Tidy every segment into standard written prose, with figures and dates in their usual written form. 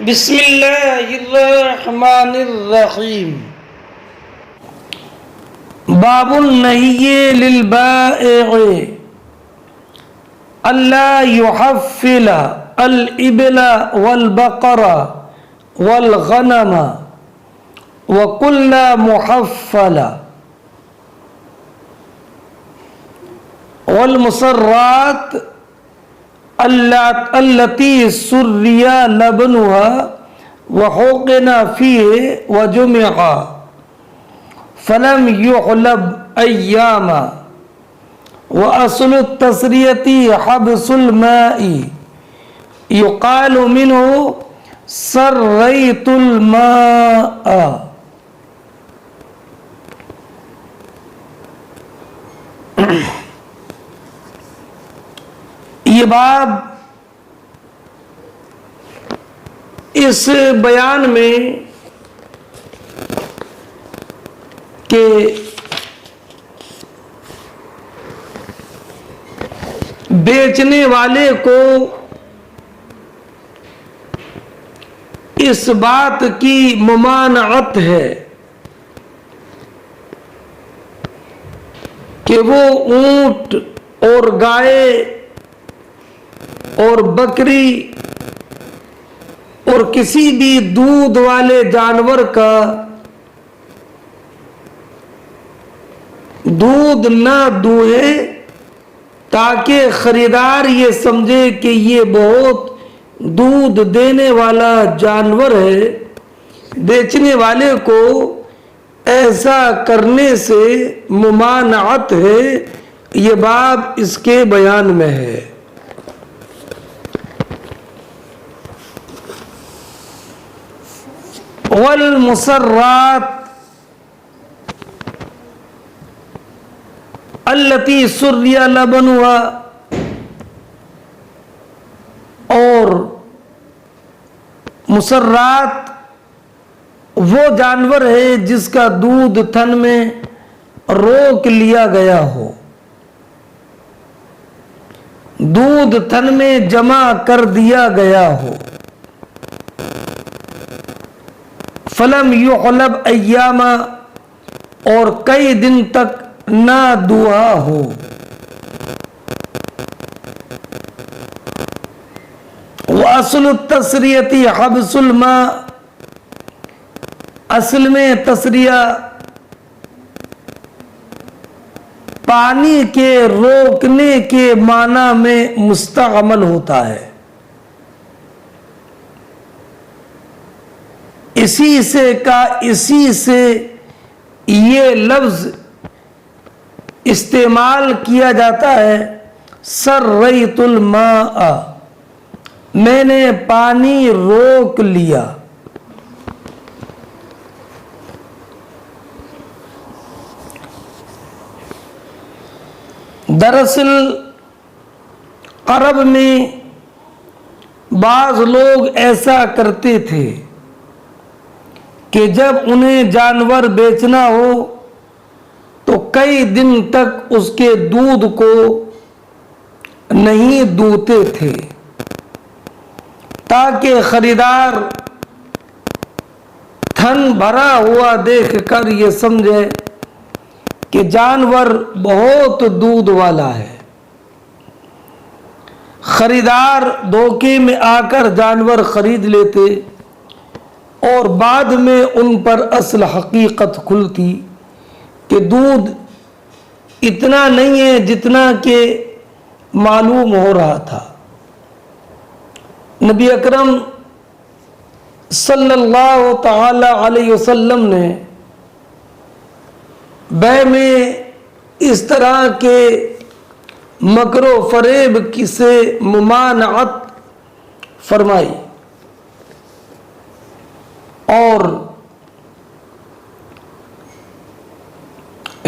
بسم اللہ الرحمن الرحیم۔ باب النہی للبائع الا يحفل الابل والبقر والغنم وكل محفل والمسرات التي سري لبنها وحقن فيه وجمع فلم يحلب أياما وأصل التسرية حبس الماء يقال منه سريت الماء۔ یہ باب اس بیان میں کہ بیچنے والے کو اس بات کی ممانعت ہے کہ وہ اونٹ اور گائے اور بکری اور کسی بھی دودھ والے جانور کا دودھ نہ دوہے تاکہ خریدار یہ سمجھے کہ یہ بہت دودھ دینے والا جانور ہے۔ بیچنے والے کو ایسا کرنے سے ممانعت ہے۔ یہ باب اس کے بیان میں ہے۔ والمسرات التي سري لبنها، اور مسرات وہ جانور ہے جس کا دودھ تھن میں روک لیا گیا ہو، دودھ تھن میں جمع کر دیا گیا ہو۔ فلم یحلب ایاما، اور کئی دن تک نہ دہا ہو۔ واصل التسریۃ حبس الماء، اصل میں تسریہ پانی کے روکنے کے معنی میں مستعمل ہوتا ہے۔ اسی سے یہ لفظ استعمال کیا جاتا ہے، سریت الماء، میں نے پانی روک لیا۔ دراصل عرب میں بعض لوگ ایسا کرتے تھے کہ جب انہیں جانور بیچنا ہو تو کئی دن تک اس کے دودھ کو نہیں دوہتے تھے تاکہ خریدار تھن بھرا ہوا دیکھ کر یہ سمجھے کہ جانور بہت دودھ والا ہے۔ خریدار دھوکے میں آ کر جانور خرید لیتے اور بعد میں ان پر اصل حقیقت کھلتی کہ دودھ اتنا نہیں ہے جتنا کہ معلوم ہو رہا تھا۔ نبی اکرم صلی اللہ تعالی علیہ وسلم نے بیع میں اس طرح کے مکر و فریب سے ممانعت فرمائی اور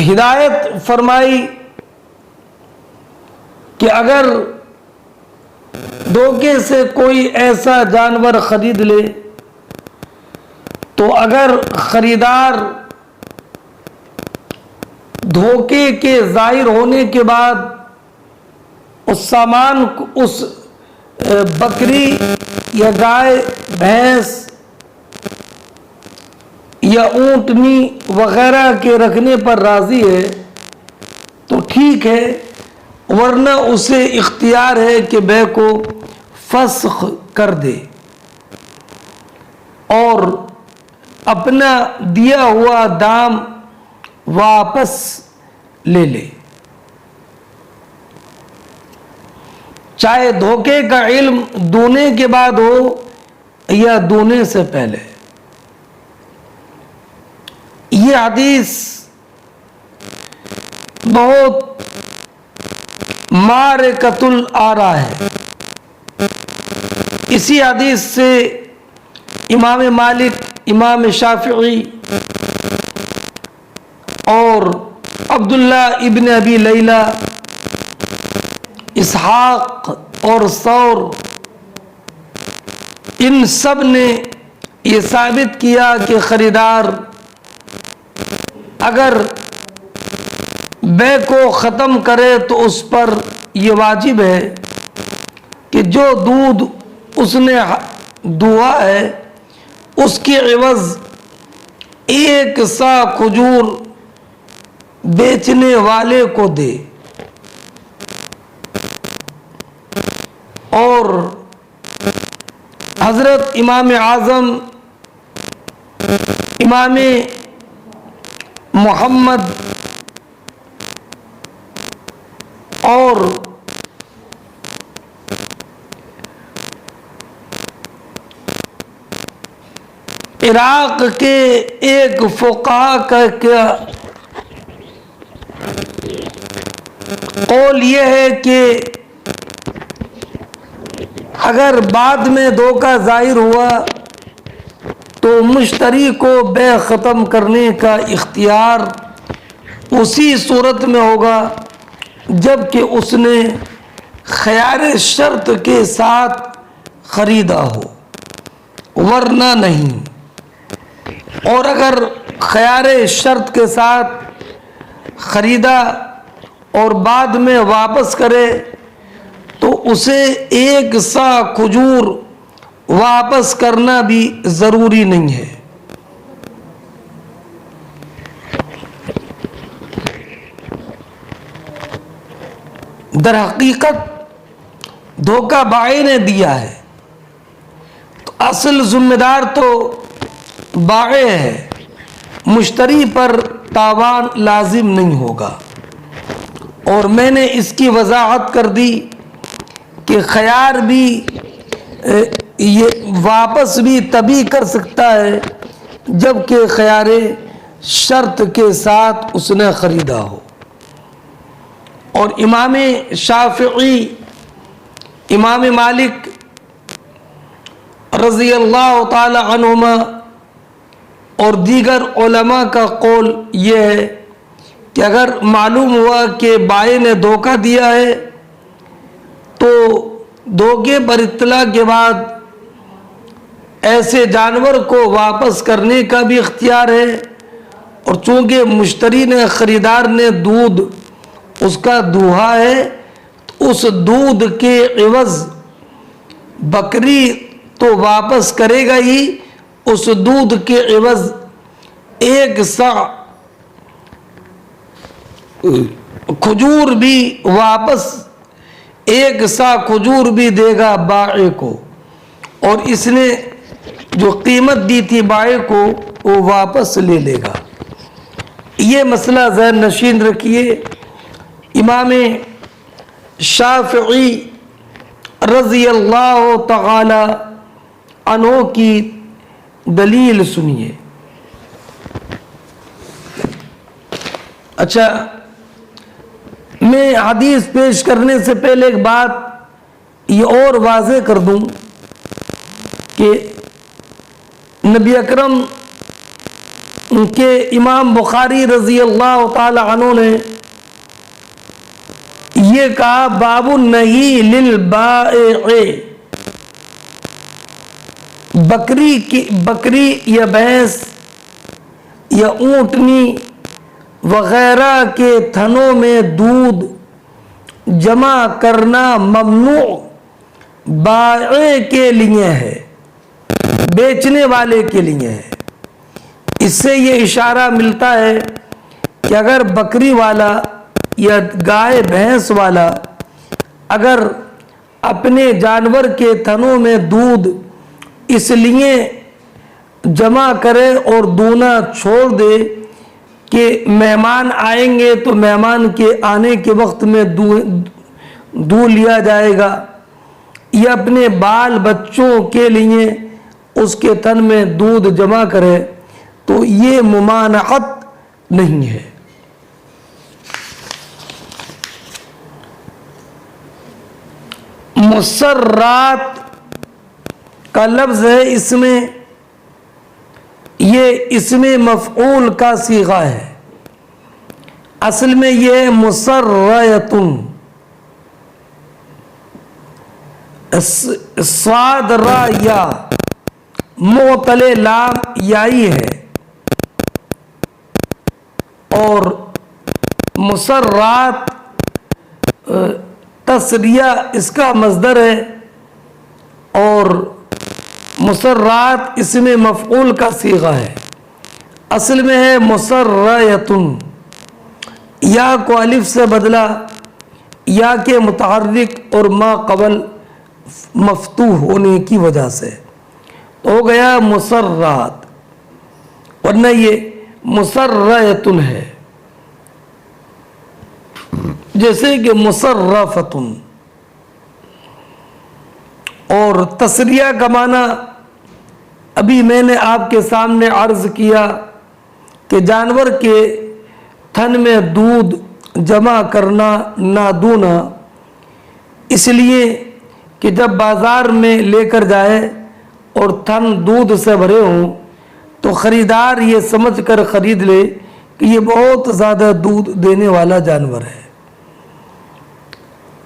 ہدایت فرمائی کہ اگر دھوکے سے کوئی ایسا جانور خرید لے تو اگر خریدار دھوکے کے ظاہر ہونے کے بعد اس سامان اس بکری یا گائے بھینس یا اونٹنی وغیرہ کے رکھنے پر راضی ہے تو ٹھیک ہے، ورنہ اسے اختیار ہے کہ بیع کو فسخ کر دے اور اپنا دیا ہوا دام واپس لے لے، چاہے دھوکے کا علم دونے کے بعد ہو یا دونے سے پہلے۔ یہ حدیث بہت معرکۃ الآراء ہے۔ اسی حدیث سے امام مالک، امام شافعی اور عبداللہ ابن ابی لیلہ، اسحاق اور ثور، ان سب نے یہ ثابت کیا کہ خریدار اگر بیع کو ختم کرے تو اس پر یہ واجب ہے کہ جو دودھ اس نے دہا ہے اس کے عوض 1 صاع کھجور بیچنے والے کو دے، اور حضرت امام اعظم امام محمد اور عراق کے ایک فقہا کا قول یہ ہے کہ اگر بعد میں دھوکہ ظاہر ہوا تو مشتری کو بیع ختم کرنے کا اختیار اسی صورت میں ہوگا جب کہ اس نے خیار شرط کے ساتھ خریدا ہو، ورنہ نہیں۔ اور اگر خیار شرط کے ساتھ خریدا اور بعد میں واپس کرے تو اسے 1 صاع کھجور واپس کرنا بھی ضروری نہیں ہے۔ در حقیقت دھوکہ بائع نے دیا ہے تو اصل ذمہ دار تو بائع ہے، مشتری پر تاوان لازم نہیں ہوگا۔ اور میں نے اس کی وضاحت کر دی کہ خیار بھی یہ واپس بھی تبھی کر سکتا ہے جب کہ خیار شرط کے ساتھ اس نے خریدا ہو۔ اور امام شافعی، امام مالک رضی اللہ تعالی عنہما اور دیگر علماء کا قول یہ ہے کہ اگر معلوم ہوا کہ بائع نے دھوکہ دیا ہے تو دھوکے پر اطلاع کے بعد ایسے جانور کو واپس کرنے کا بھی اختیار ہے، اور چونکہ مشتری نے، خریدار نے دودھ اس کا دوہا ہے تو اس دودھ کے عوض بکری تو واپس کرے گا ہی، اس دودھ کے عوض 1 صاع کھجور بھی واپس 1 صاع کھجور بھی دے گا بائع کو، اور اس نے جو قیمت دی تھی بائع کو وہ واپس لے لے گا۔ یہ مسئلہ ذہن نشین رکھیے۔ امام شافعی رضی اللہ تعالی عنہ کی دلیل سنیے۔ اچھا، میں حدیث پیش کرنے سے پہلے ایک بات یہ اور واضح کر دوں کہ نبی اکرم کے امام بخاری رضی اللہ تعالی عنہ نے یہ کہا باب النہی للبائع، بکری یا بھینس یا اونٹنی وغیرہ کے تھنوں میں دودھ جمع کرنا ممنوع بائع کے لیے ہے، بیچنے والے کے لیے ہے۔ اس سے یہ اشارہ ملتا ہے کہ اگر بکری والا یا گائے بھینس والا اگر اپنے جانور کے تھنوں میں دودھ اس لیے جمع کرے اور دونا چھوڑ دے کہ مہمان آئیں گے تو مہمان کے آنے کے وقت میں دودھ لیا جائے گا، یا اپنے بال بچوں کے لیے اس کے تن میں دودھ جمع کرے، تو یہ ممانعت نہیں ہے۔ مسرات کا لفظ ہے، اس میں یہ اسم مفعول کا صیغہ ہے، اصل میں یہ مسراتن، صاد را یا معطل لام یائی ہے، اور مسرات تسریہ اس کا مصدر ہے، اور مسرات اسم مفعول کا صیغہ ہے، اصل میں ہے مسراتن۔ یا کو الف سے بدلا یا کے متحرک اور ما قبل مفتوح ہونے کی وجہ سے ہو گیا مسرات، ورنہ یہ مسراتن ہے، جیسے کہ مصرفتن۔ اور تسریہ کا معنی ابھی میں نے آپ کے سامنے عرض کیا کہ جانور کے تھن میں دودھ جمع کرنا نادونا، اس لیے کہ جب بازار میں لے کر جائے اور تھن دودھ سے بھرے ہوں تو خریدار یہ سمجھ کر خرید لے کہ یہ بہت زیادہ دودھ دینے والا جانور ہے۔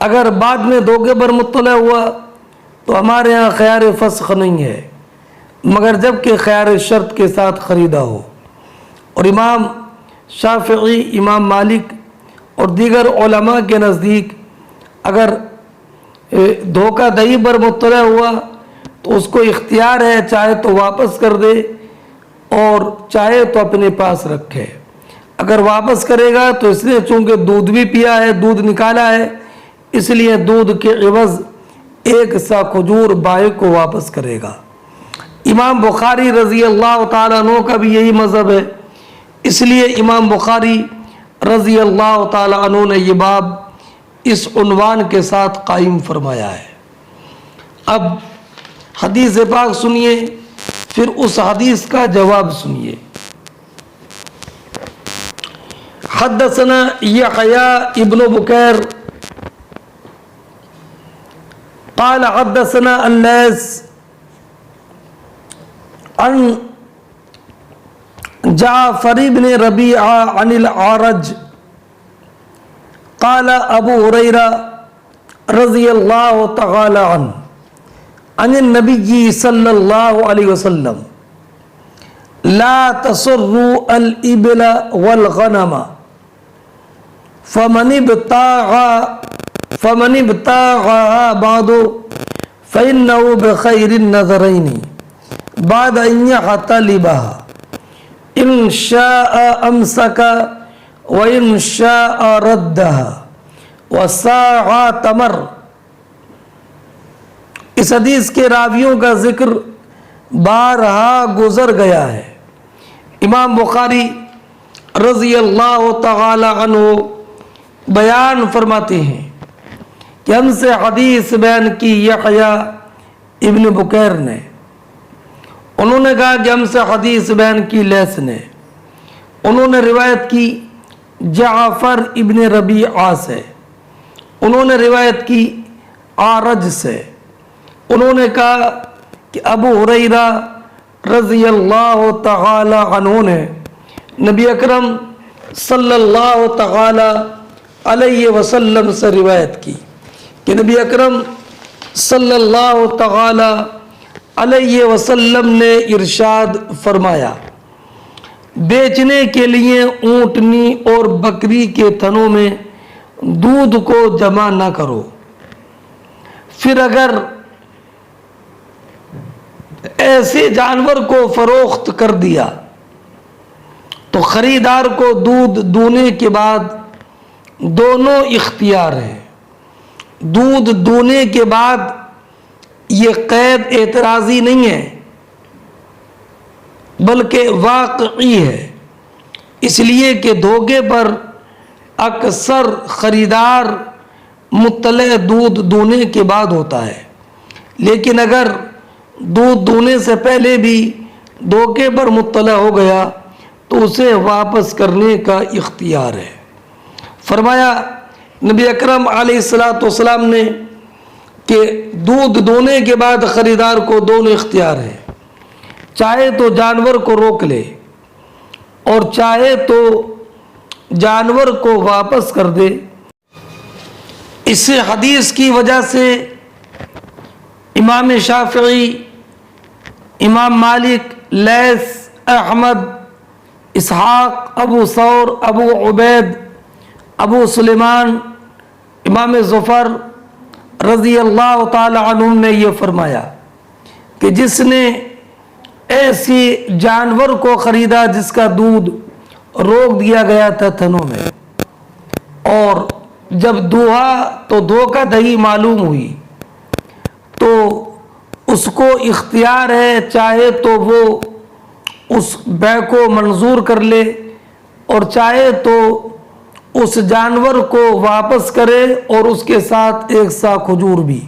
اگر بعد میں دھوکے پر مطلع ہوا تو ہمارے ہاں خیار فسخ نہیں ہے، مگر جب کہ خیار شرط کے ساتھ خریدا ہو۔ اور امام شافعی، امام مالک اور دیگر علماء کے نزدیک اگر دھوکہ دہی پر مطلع ہوا تو اس کو اختیار ہے، چاہے تو واپس کر دے اور چاہے تو اپنے پاس رکھے۔ اگر واپس کرے گا تو اس نے چونکہ دودھ بھی پیا ہے، دودھ نکالا ہے، اس لیے دودھ کے عوض ایک سا کھجور بائع کو واپس کرے گا۔ امام بخاری رضی اللہ تعالیٰ عنہ کا بھی یہی مذہب ہے، اس لیے امام بخاری رضی اللہ تعالیٰ عنہ نے یہ باب اس عنوان کے ساتھ قائم فرمایا ہے۔ اب حدیث پاک سنیے، پھر اس حدیث کا جواب سنیے۔ حدثنا یحییٰ ابن بکیر قال حدثنا اللیث عن جعفر بن ربیعہ عن العرج قال ابو ہریرہ رضی اللہ تعالی عنہ عن النبی صلی اللہ علیہ وسلم لا تسروا الابل والغنم فمن ابتاعها بعد فإنه بخير النظرين بعد أن يحتلبها إن شاء أمسك وإن شاء ردها وساع تمر۔ اس حدیث کے راویوں کا ذکر بارہا گزر گیا ہے۔ امام بخاری رضی اللہ تعالی عنہ بیان فرماتے ہیں کہ ہم سے حدیث بیان کی یحییٰ ابن بکیر نے، انہوں نے کہا کہ ہم سے حدیث بیان کی لیث نے، انہوں نے روایت کی جعفر ابن ربیعہ سے، انہوں نے روایت کی عارج سے، انہوں نے کہا کہ ابو ہریرہ رضی اللہ تعالی عنہ نے نبی اکرم صلی اللہ تعالی علیہ وسلم سے روایت کی کہ نبی اکرم صلی اللہ تعالی علیہ وسلم نے ارشاد فرمایا، بیچنے کے لیے اونٹنی اور بکری کے تھنوں میں دودھ کو جمع نہ کرو، پھر اگر ایسے جانور کو فروخت کر دیا تو خریدار کو دودھ دونے کے بعد دونوں اختیار ہیں. دودھ دونے کے بعد یہ قید اعتراضی نہیں ہے بلکہ واقعی ہے، اس لیے کہ دھوکے پر اکثر خریدار مطلع دودھ دونے کے بعد ہوتا ہے، لیکن اگر دودھ دونے سے پہلے بھی دھوکے پر مطلع ہو گیا تو اسے واپس کرنے کا اختیار ہے. فرمایا نبی اکرم علیہ الصلوۃ والسلام نے کہ دودھ دونے کے بعد خریدار کو دونوں اختیار ہیں، چاہے تو جانور کو روک لے اور چاہے تو جانور کو واپس کر دے. اس حدیث کی وجہ سے امام شافعی، امام مالک، لیث، احمد، اسحاق، ابو ثور، ابو عبید، ابو سلیمان، امام ظفر رضی اللہ تعالی عنہم نے یہ فرمایا کہ جس نے ایسی جانور کو خریدا جس کا دودھ روک دیا گیا تھا تھنوں میں، اور جب دوہا تو دھوکہ دہی معلوم ہوئی، تو اس کو اختیار ہے، چاہے تو وہ اس بیع کو منظور کر لے اور چاہے تو اس جانور کو واپس کرے اور اس کے ساتھ ایک سا کھجور بھی.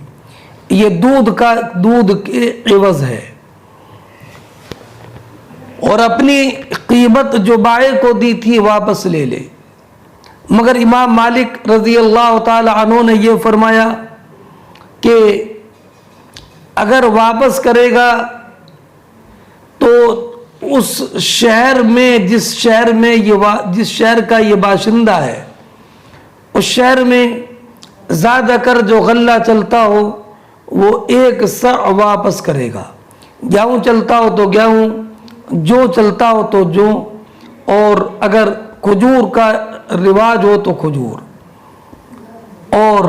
یہ دودھ کے عوض ہے، اور اپنی قیمت جو بائع کو دی تھی واپس لے لے. مگر امام مالک رضی اللہ تعالی عنہ نے یہ فرمایا کہ اگر واپس کرے گا تو اس شہر میں جس شہر کا یہ باشندہ ہے، اس شہر میں زیادہ کر جو غلہ چلتا ہو وہ ایک سع واپس کرے گا. گیہوں چلتا ہو تو گیہوں، جو چلتا ہو تو جو، اور اگر کھجور کا رواج ہو تو کھجور. اور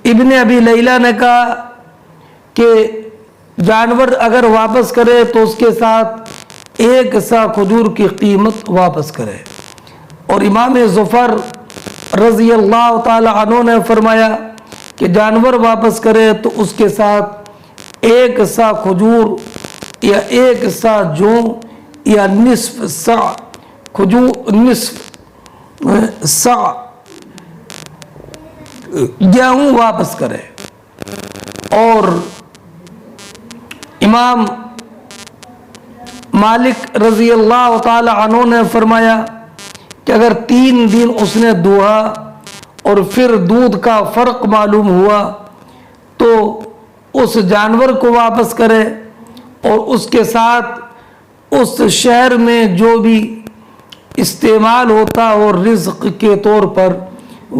ابن ابی لیلہ نے کہا کہ جانور اگر واپس کرے تو اس کے ساتھ ایک سا کھجور کی قیمت واپس کرے. اور امام ظفر رضی اللہ تعالی عنہ نے فرمایا کہ جانور واپس کرے تو اس کے ساتھ ایک سا کھجور یا ایک سا جو یا نصف سا کھجور، نصف سا گیہوں واپس کرے. اور امام مالک رضی اللہ تعالی عنہ نے فرمایا کہ اگر 3 دن اس نے دوہا اور پھر دودھ کا فرق معلوم ہوا تو اس جانور کو واپس کرے اور اس کے ساتھ اس شہر میں جو بھی استعمال ہوتا ہو رزق کے طور پر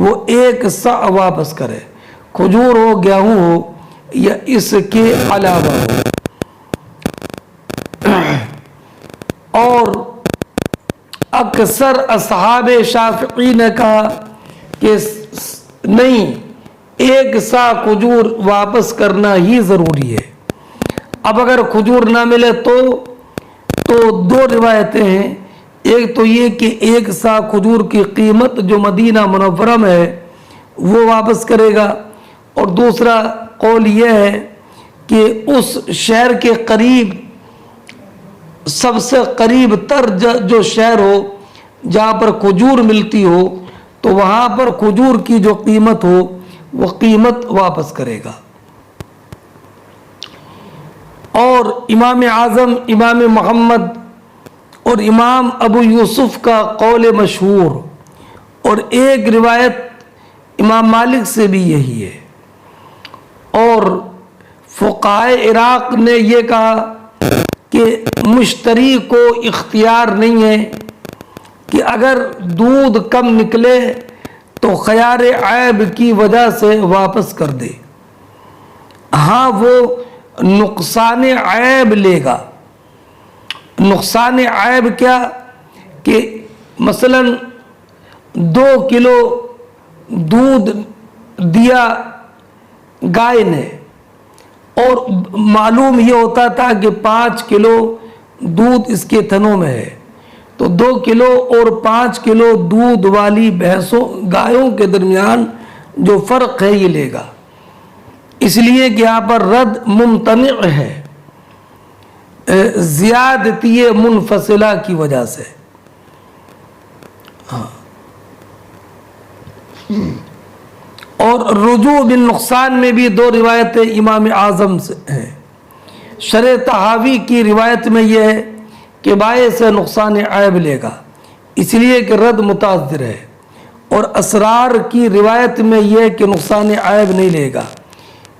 وہ ایک سع واپس کرے، کھجور ہو، گیہوں ہو یا اس کے علاوہ ہو. اور اکثر اصحاب شافعی نے کہا کہ نہیں، ایک سا کھجور واپس کرنا ہی ضروری ہے. اب اگر کھجور نہ ملے تو 2 روایتیں ہیں. ایک تو یہ کہ ایک سا کھجور کی قیمت جو مدینہ منورہ میں ہے وہ واپس کرے گا، اور دوسرا قول یہ ہے کہ اس شہر کے قریب، سب سے قریب تر جو شہر ہو جہاں پر کھجور ملتی ہو تو وہاں پر کھجور کی جو قیمت ہو وہ قیمت واپس کرے گا. اور امام اعظم امام محمد اور امام ابو یوسف کا قول مشہور، اور ایک روایت امام مالک سے بھی یہی ہے. اور فقہائے عراق نے یہ کہا کہ مشتری کو اختیار نہیں ہے کہ اگر دودھ کم نکلے تو خیار عیب کی وجہ سے واپس کر دے. ہاں وہ نقصان عیب لے گا. نقصان عیب کیا کہ مثلا 2 کلو دودھ دیا گائے نے اور معلوم یہ ہوتا تھا کہ 5 کلو دودھ اس کے تھنوں میں ہے، تو 2 کلو اور 5 کلو دودھ والی بھینسوں گایوں کے درمیان جو فرق ہے یہ لے گا، اس لیے کہ یہاں پر رد ممتنع ہے زیادتی منفصلہ کی وجہ سے۔ اور رجوع بالنقصان میں بھی 2 روایتیں امام اعظم سے ہیں۔ شرح طحاوی کی روایت میں یہ ہے کہ باعث نقصان عیب لے گا، اس لیے کہ رد متعذر ہے، اور اسرار کی روایت میں یہ کہ نقصان عیب نہیں لے گا،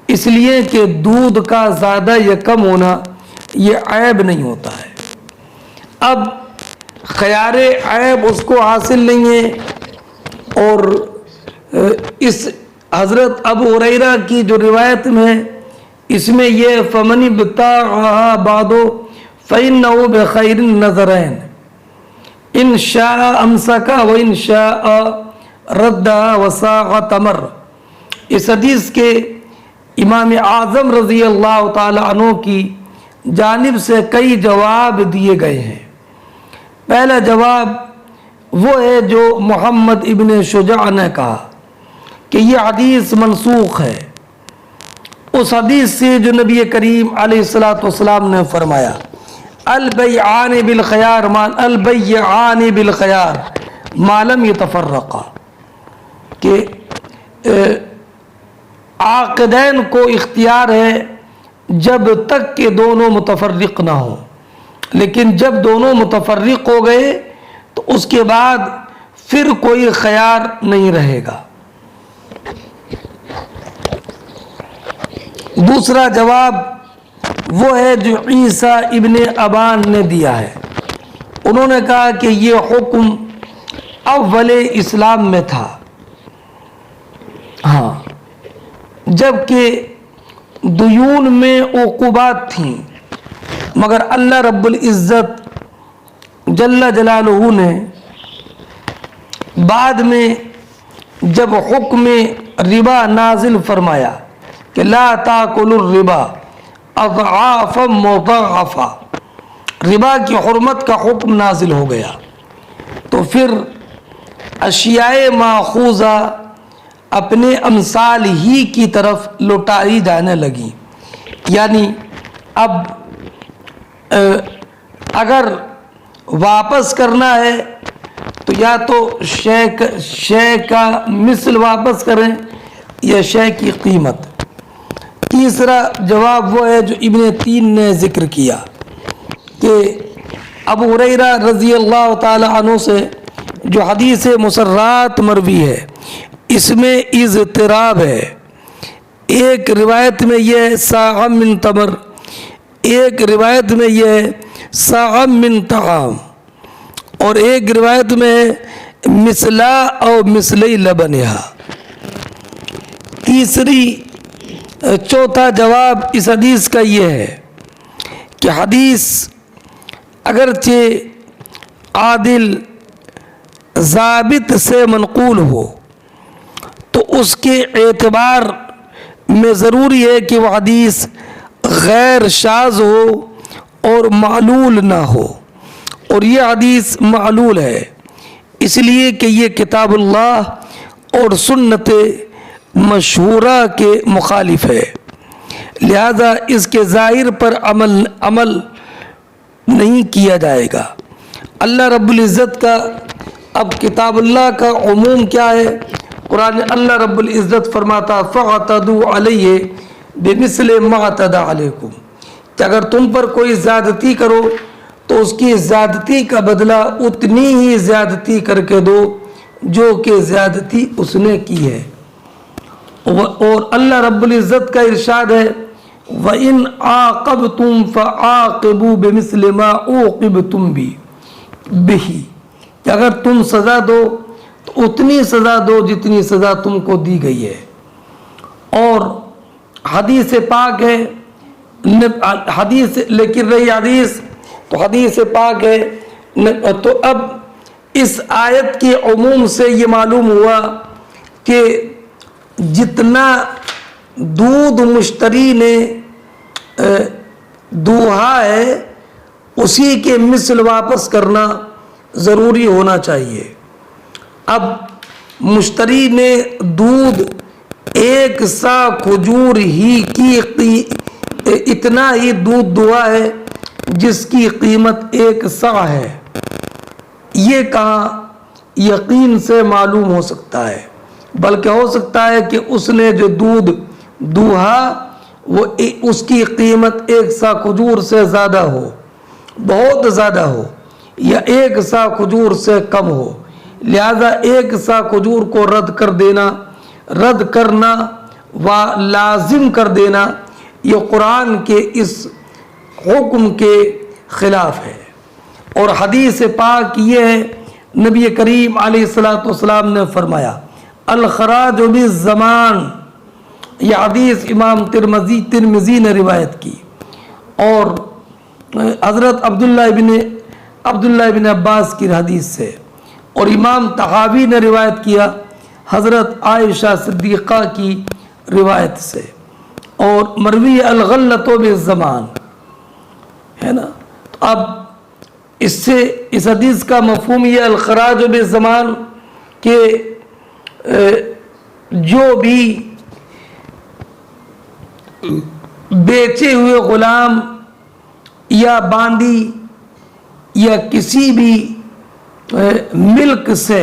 اس لیے کہ دودھ کا زیادہ یا کم ہونا یہ عیب نہیں ہوتا ہے۔ اب خیار عیب اس کو حاصل نہیں ہے، اور اس حضرت ابو ہریرہ کی جو روایت میں اس میں یہ فمن ابتاعها بعد فإنه بخير النظرين ان شاء امسک وان شاء رد وساق تمر، اس حدیث کے امام اعظم رضی اللہ تعالی عنہ کی جانب سے کئی جواب دیے گئے ہیں۔ پہلا جواب وہ ہے جو محمد ابن شجاع نے کہا کہ یہ حدیث منسوخ ہے اس حدیث سے جو نبی کریم علیہ السلام نے فرمایا البیعان بالخیار ما لم یتفرقا، کہ عاقدین کو اختیار ہے جب تک کہ دونوں متفرق نہ ہوں، لیکن جب دونوں متفرق ہو گئے تو اس کے بعد پھر کوئی خیار نہیں رہے گا۔ دوسرا جواب وہ ہے جو عیسیٰ ابن ابان نے دیا ہے، انہوں نے کہا کہ یہ حکم اول اسلام میں تھا، ہاں، جبکہ دیون میں عقوبات تھیں، مگر اللہ رب العزت جل جلالہ نے بعد میں جب حکم ربا نازل فرمایا کہ لا تاکلوا الربا اضعافا مضاعفا، ربا کی حرمت کا حکم نازل ہو گیا، تو پھر اشیاء ماخوذہ اپنے امثال ہی کی طرف لوٹائی جانے لگی، یعنی اب اگر واپس کرنا ہے تو یا تو شے کا مثل واپس کریں یا شے کی قیمت۔ تیسرا جواب وہ ہے جو ابن تین نے ذکر کیا کہ ابو ہریرہ رضی اللہ تعالی عنہ سے جو حدیث مسرات مروی ہے اس میں اضطراب ہے، ایک روایت میں یہ صاع من تمر، ایک روایت میں یہ صاع من طعام، اور ایک روایت میں مثلا او مثلی لبنہا۔ چوتھا جواب اس حدیث کا یہ ہے کہ حدیث اگرچہ عادل ضابط سے منقول ہو تو اس کے اعتبار میں ضروری ہے کہ وہ حدیث غیر شاذ ہو اور معلول نہ ہو، اور یہ حدیث معلول ہے اس لیے کہ یہ کتاب اللہ اور سنت مشہورہ کے مخالف ہے، لہذا اس کے ظاہر پر عمل نہیں کیا جائے گا۔ اللہ رب العزت کا اب کتاب اللہ کا عموم کیا ہے؟ قرآن اللہ رب العزت فرماتا فَاعْتَدُوا عَلَيْهِ بِمِثْلِ مَا اعْتَدَىٰ عَلَيْكُمْ، کہ اگر تم پر کوئی زیادتی کرو تو اس کی زیادتی کا بدلہ اتنی ہی زیادتی کر کے دو جو کہ زیادتی اس نے کی ہے۔ اور اللہ رب العزت کا ارشاد ہے وَإِنْ عَاقَبْتُمْ فَعَاقِبُوا بِمِثْلِ مَا عُوقِبْتُمْ بِهِ، کہ اگر تم سزا دو تو اتنی سزا دو جتنی سزا تم کو دی گئی ہے۔ اور حدیث پاک ہے، حدیث لیکن رہی حدیث تو حدیث پاک ہے، تو اب اس آیت کے عموم سے یہ معلوم ہوا کہ جتنا دودھ مشتری نے دوہا ہے اسی کے مثل واپس کرنا ضروری ہونا چاہیے۔ اب مشتری نے دودھ ایک سا کھجور ہی کی اتنا ہی دودھ دہا ہے جس کی قیمت 1 سا ہے، یہ کہاں یقین سے معلوم ہو سکتا ہے؟ بلکہ ہو سکتا ہے کہ اس نے جو دودھ دوہا وہ اس کی قیمت 1 سا کھجور سے زیادہ ہو، بہت زیادہ ہو، یا 1 سا کھجور سے کم ہو، لہذا 1 سا کھجور کو رد کرنا و لازم کر دینا یہ قرآن کے اس حکم کے خلاف ہے۔ اور حدیث پاک یہ ہے، نبی کریم علیہ السلام نے فرمایا الخراج بالزمان، یہ حدیث امام ترمذی نے روایت کی، اور حضرت عبداللہ بن عباس کی حدیث سے، اور امام طحاوی نے روایت کیا حضرت عائشہ صدیقہ کی روایت سے، اور مروی الغلۃ بالزمان ہے نا۔ تو اب اس حدیث کا مفہوم یہ الخراج بالزمان کہ جو بھی بیچے ہوئے غلام یا باندی یا کسی بھی ملک سے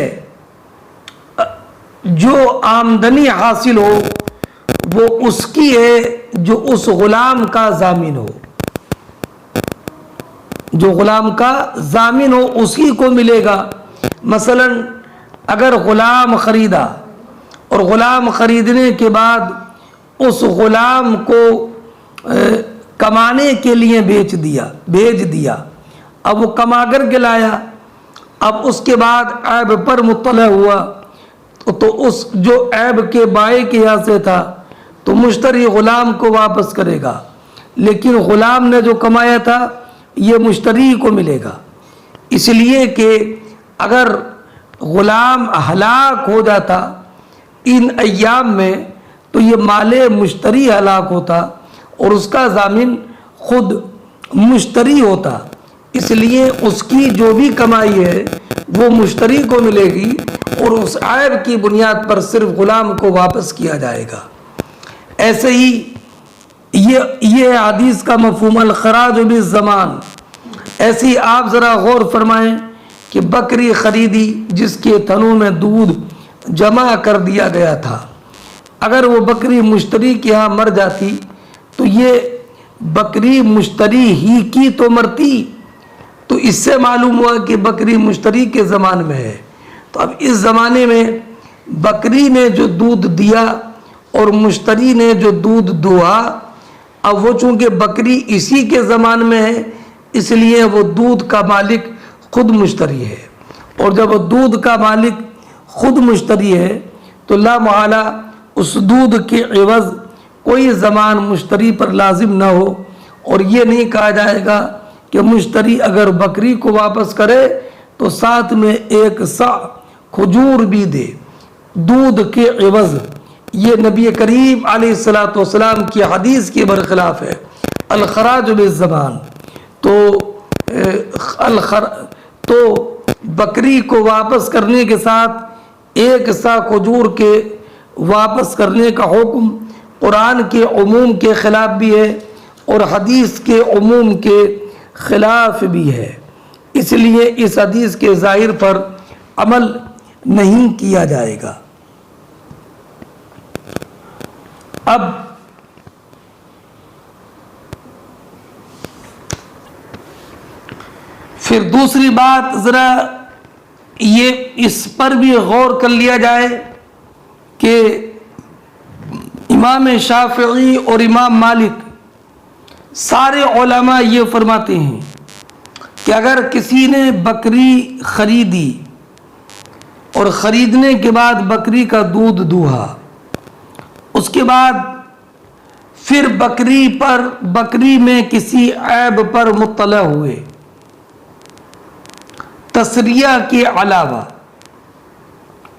جو آمدنی حاصل ہو وہ اس کی ہے جو اس غلام کا ضامن ہو، جو غلام کا ضامن ہو اسی کو ملے گا۔ مثلا اگر غلام خریدا اور غلام خریدنے کے بعد اس غلام کو کمانے کے لیے بھیج دیا، اب وہ کما کر کے لایا، اب اس کے بعد عیب پر مطلع ہوا تو اس جو عیب کے بائع کے یہاں سے تھا تو مشتری غلام کو واپس کرے گا، لیکن غلام نے جو کمایا تھا یہ مشتری کو ملے گا۔ اس لیے کہ اگر غلام ہلاک ہو جاتا ان ایام میں تو یہ مال مشتری ہلاک ہوتا اور اس کا ضامن خود مشتری ہوتا، اس لیے اس کی جو بھی کمائی ہے وہ مشتری کو ملے گی اور اس عیب کی بنیاد پر صرف غلام کو واپس کیا جائے گا۔ ایسے ہی یہ حدیث کا مفہوم الخراج بالزمان۔ ایسے ہی آپ ذرا غور فرمائیں کہ بکری خریدی جس کے تھنوں میں دودھ جمع کر دیا گیا تھا، اگر وہ بکری مشتری کے ہاں مر جاتی تو یہ بکری مشتری ہی کی تو مرتی، تو اس سے معلوم ہوا کہ بکری مشتری کے زمان میں ہے۔ تو اب اس زمانے میں بکری نے جو دودھ دیا اور مشتری نے جو دودھ دہا، اب وہ چونکہ بکری اسی کے زمان میں ہے اس لیے وہ دودھ کا مالک خود مشتری ہے، اور جب وہ دودھ کا مالک خود مشتری ہے تو لا محالہ اس دودھ کے عوض کوئی زمان مشتری پر لازم نہ ہو، اور یہ نہیں کہا جائے گا کہ مشتری اگر بکری کو واپس کرے تو ساتھ میں 1 سا کھجور بھی دے دودھ کے عوض۔ یہ نبی کریم علیہ السلام کی حدیث کے برخلاف ہے، الخراج بالزمان۔ تو بکری کو واپس کرنے کے ساتھ 1 سا کھجور کے واپس کرنے کا حکم قرآن کے عموم کے خلاف بھی ہے اور حدیث کے عموم کے خلاف بھی ہے، اس لیے اس حدیث کے ظاہر پر عمل نہیں کیا جائے گا۔ اب پھر دوسری بات ذرا یہ اس پر بھی غور کر لیا جائے کہ امام شافعی اور امام مالک سارے علماء یہ فرماتے ہیں کہ اگر کسی نے بکری خریدی اور خریدنے کے بعد بکری کا دودھ دوہا، اس کے بعد پھر بکری میں کسی عیب پر مطلع ہوئے تسریہ کے علاوہ،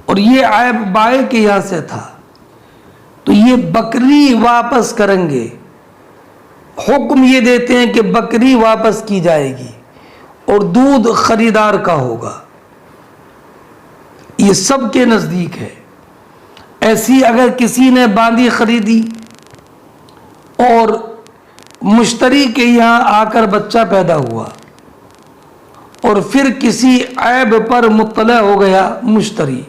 اور یہ عیب بائع کے یہاں سے تھا، تو یہ بکری واپس کریں گے حکم یہ دیتے ہیں کہ بکری واپس کی جائے گی اور دودھ خریدار کا ہوگا. یہ سب کے نزدیک ہے. ایسی اگر کسی نے باندی خریدی اور مشتری کے یہاں آ کر بچہ پیدا ہوا اور پھر کسی عیب پر مطلع ہو گیا مشتری،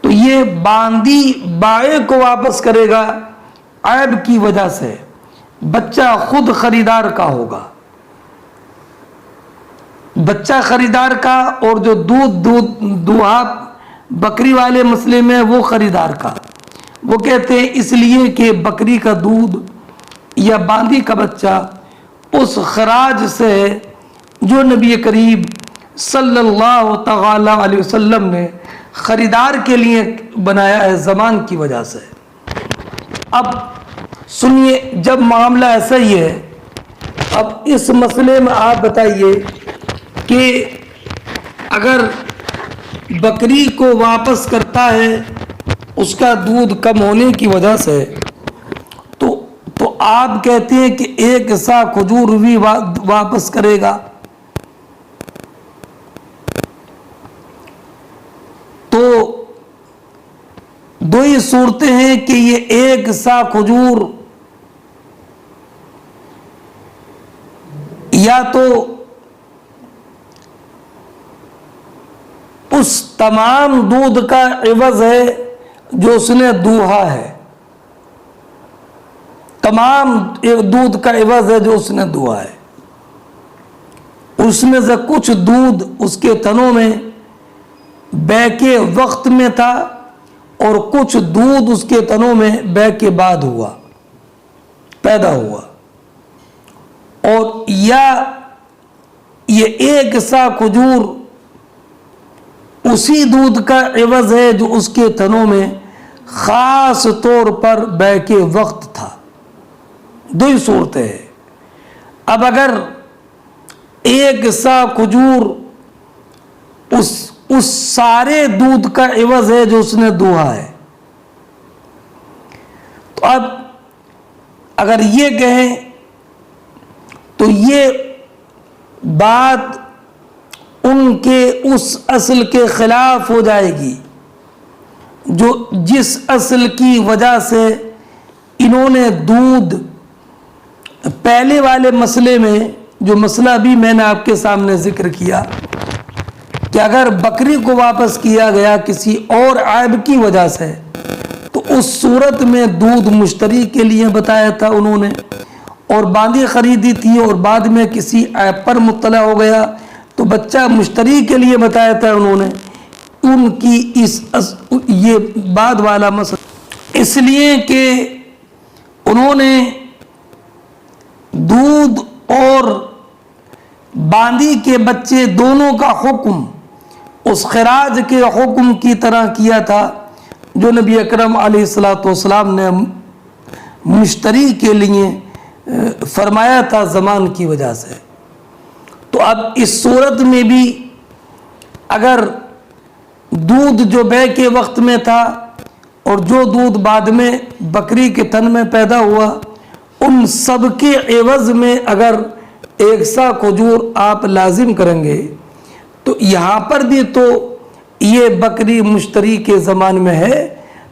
تو یہ باندی بائع کو واپس کرے گا عیب کی وجہ سے. بچہ خود خریدار کا ہوگا، بچہ خریدار کا، اور جو دوہا بکری والے مسئلے میں وہ خریدار کا. وہ کہتے ہیں اس لیے کہ بکری کا دودھ یا باندی کا بچہ اس خراج سے ہے جو نبی کریم صلی اللہ تعالی علیہ وسلم نے خریدار کے لیے بنایا ہے زمان کی وجہ سے. اب سنیے، جب معاملہ ایسا ہی ہے، اب اس مسئلے میں آپ بتائیے کہ اگر بکری کو واپس کرتا ہے اس کا دودھ کم ہونے کی وجہ سے، تو آپ کہتے ہیں کہ ایک سا کھجور بھی واپس کرے گا. تو دو ہی صورتیں ہیں کہ یہ ایک سا کھجور یا تو اس تمام دودھ کا عوض ہے جو اس نے دوہا ہے، تمام دودھ کا عوض ہے جو اس نے دوہا ہے. اس میں سے کچھ دودھ اس کے تنوں میں بے کے وقت میں تھا اور کچھ دودھ اس کے تنوں میں بے کے بعد ہوا، پیدا ہوا. اور یا یہ ایک سا کھجور اسی دودھ کا عوض ہے جو اس کے تنوں میں خاص طور پر بے کے وقت تھا. دو ہی صورتیں ہیں. اب اگر ایک سا کھجور اس سارے دودھ کا عوض ہے جو اس نے دوہا ہے، تو اب اگر یہ کہیں تو یہ بات ان کے اس اصل کے خلاف ہو جائے گی جو جس اصل کی وجہ سے انہوں نے دودھ پہلے والے مسئلے میں، جو مسئلہ بھی میں نے آپ کے سامنے ذکر کیا کہ اگر بکری کو واپس کیا گیا کسی اور عیب کی وجہ سے، تو اس صورت میں دودھ مشتری کے لیے بتایا تھا انہوں نے، اور باندی خریدی تھی اور بعد میں کسی عیب پر مطلع ہو گیا تو بچہ مشتری کے لیے بتایا تھا انہوں نے. ان کی یہ بعد والا مسئلہ اس لیے کہ انہوں نے دودھ اور باندی کے بچے دونوں کا حکم اس خراج کے حکم کی طرح کیا تھا جو نبی اکرم علیہ الصلوۃ والسلام نے مشتری کے لیے فرمایا تھا زمان کی وجہ سے. تو اب اس صورت میں بھی اگر دودھ جو بے کے وقت میں تھا اور جو دودھ بعد میں بکری کے تن میں پیدا ہوا، ان سب کے عوض میں اگر ایک سا کھجور آپ لازم کریں گے تو یہاں پر بھی تو یہ بکری مشتری کے زمان میں ہے،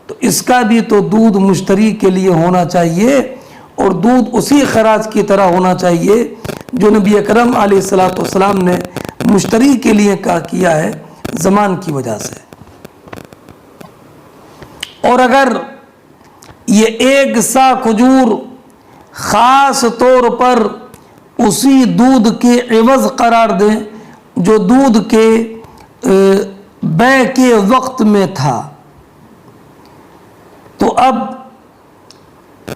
تو اس کا بھی تو دودھ مشتری کے لیے ہونا چاہیے اور دودھ اسی خراج کی طرح ہونا چاہیے جو نبی اکرم علیہ الصلوۃ والسلام نے مشتری کے لیے کیا ہے زمان کی وجہ سے. اور اگر یہ ایک سا کھجور خاص طور پر اسی دودھ کے عوض قرار دیں جو دودھ کے بے کے وقت میں تھا، تو اب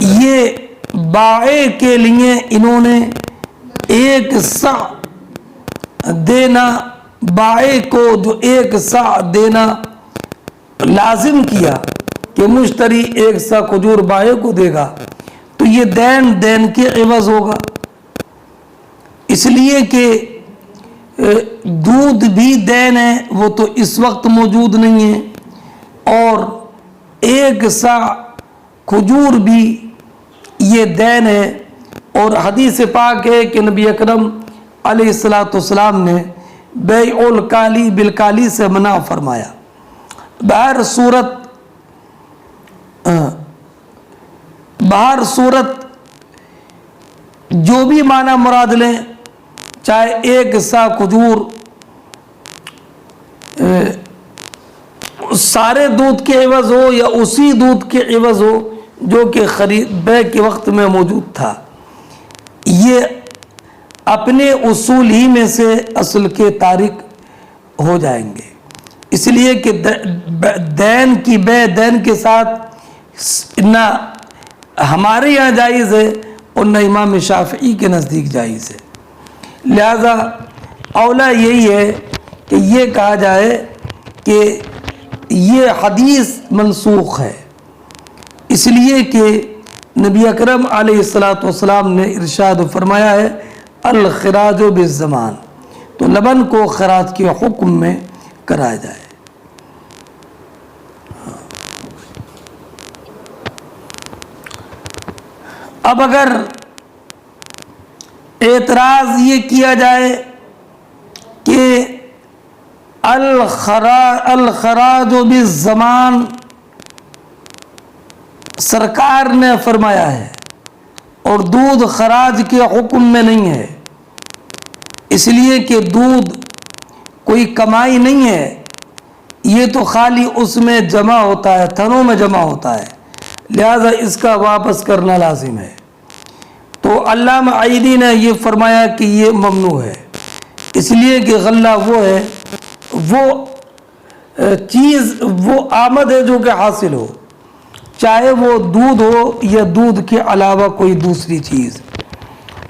یہ بائع کے لیے انہوں نے ایک سا دینا، بائع کو جو ایک سا دینا لازم کیا کہ مشتری ایک سا کھجور بائع کو دے گا، تو یہ دین کے عوض ہوگا. اس لیے کہ دودھ بھی دین ہے، وہ تو اس وقت موجود نہیں ہے، اور ایک سا کھجور بھی یہ دین ہے اور حدیث پاک ہے کہ نبی اکرم علیہ الصلاۃ والسلام نے بیع الکالی بالکالی سے منع فرمایا۔ بہر صورت جو بھی معنی مراد لیں، چاہے ایک سا کھجور سارے دودھ کے عوض ہو یا اسی دودھ کے عوض ہو جو کہ بیع کے وقت میں موجود تھا، یہ اپنے اصول ہی میں سے اصل کے تارک ہو جائیں گے۔ اس لیے کہ دین کی بیع دین کے ساتھ نہ ہمارے یہاں جائز ہے اور نہ امام شافعی کے نزدیک جائز ہے۔ لہذا اولا یہی ہے کہ یہ کہا جائے کہ یہ حدیث منسوخ ہے، اس لیے کہ نبی اکرم علیہ الصلاۃ والسلام نے ارشاد فرمایا ہے الخراج بالزمان، تو لبن کو خراج کے حکم میں کرایا جائے۔ اب اگر اعتراض یہ کیا جائے کہ الخراج بالزمان سرکار نے فرمایا ہے اور دودھ خراج کے حکم میں نہیں ہے، اس لیے کہ دودھ کوئی کمائی نہیں ہے، یہ تو خالی اس میں جمع ہوتا ہے، تھنوں میں جمع ہوتا ہے، لہذا اس کا واپس کرنا لازم ہے۔ تو علامہ عیدی نے یہ فرمایا کہ یہ ممنوع ہے، اس لیے کہ غلہ وہ ہے، وہ چیز، وہ آمد ہے جو کہ حاصل ہو، چاہے وہ دودھ ہو یا دودھ کے علاوہ کوئی دوسری چیز۔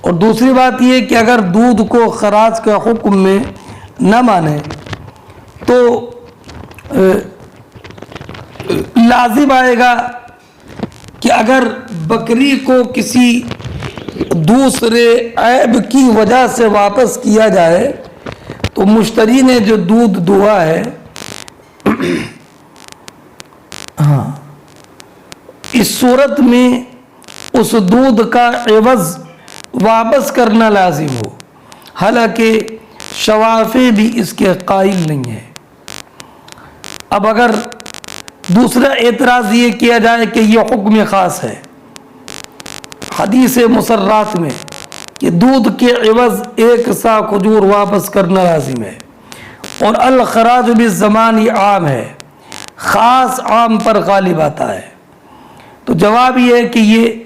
اور دوسری بات یہ کہ اگر دودھ کو خراج کے حکم میں نہ مانے تو لازم آئے گا کہ اگر بکری کو کسی دوسرے عیب کی وجہ سے واپس کیا جائے تو مشتری نے جو دودھ دہا ہے اس صورت میں اس دودھ کا عوض واپس کرنا لازم ہو، حالانکہ شوافی بھی اس کے قائل نہیں ہے۔ اب اگر دوسرا اعتراض یہ کیا جائے کہ یہ حکم خاص ہے حدیث مسرات میں کہ دودھ کے عوض ایک سا کھجور واپس کرنا لازم ہے، اور الخراج بالزمان یہ عام ہے، خاص عام پر غالب آتا ہے، تو جواب یہ ہے کہ یہ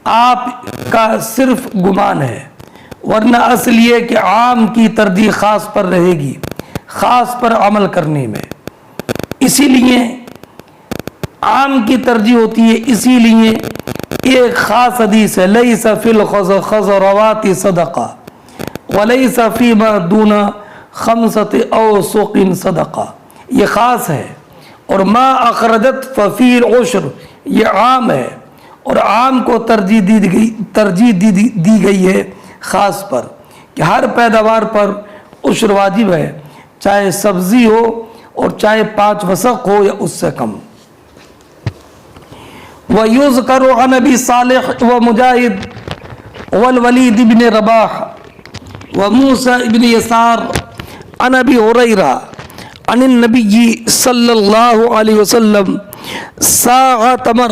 آپ کا صرف گمان ہے، ورنہ اصل یہ کہ عام کی ترجیح خاص پر رہے گی، خاص پر عمل کرنے میں۔ اسی لیے عام کی ترجیح ہوتی ہے، اسی لیے ایک خاص حدیث ہے لیس فی الخضروات صدقہ ولیس فیما دون خمسۃ اوسق صدقہ، یہ خاص ہے، اور ما اخرجت ففی العشر یہ عام ہے، اور عام کو ترجیح دی گئی ہے خاص پر، کہ ہر پیداوار پر عشر واجب ہے، چاہے سبزی ہو اور چاہے 5 وسق ہو یا اس سے کم۔ وَيُذْكَرُ عَنْ أَبِي صَالِحٍ وَمُجَاهِدٍ وَالْوَلِيدِ بْنِ رَبَاحٍ وَمُوسَى بْنِ يَسَارٍ عن ابی ہریرہ عن النبی صلی اللہ علیہ وسلم ساع تمر،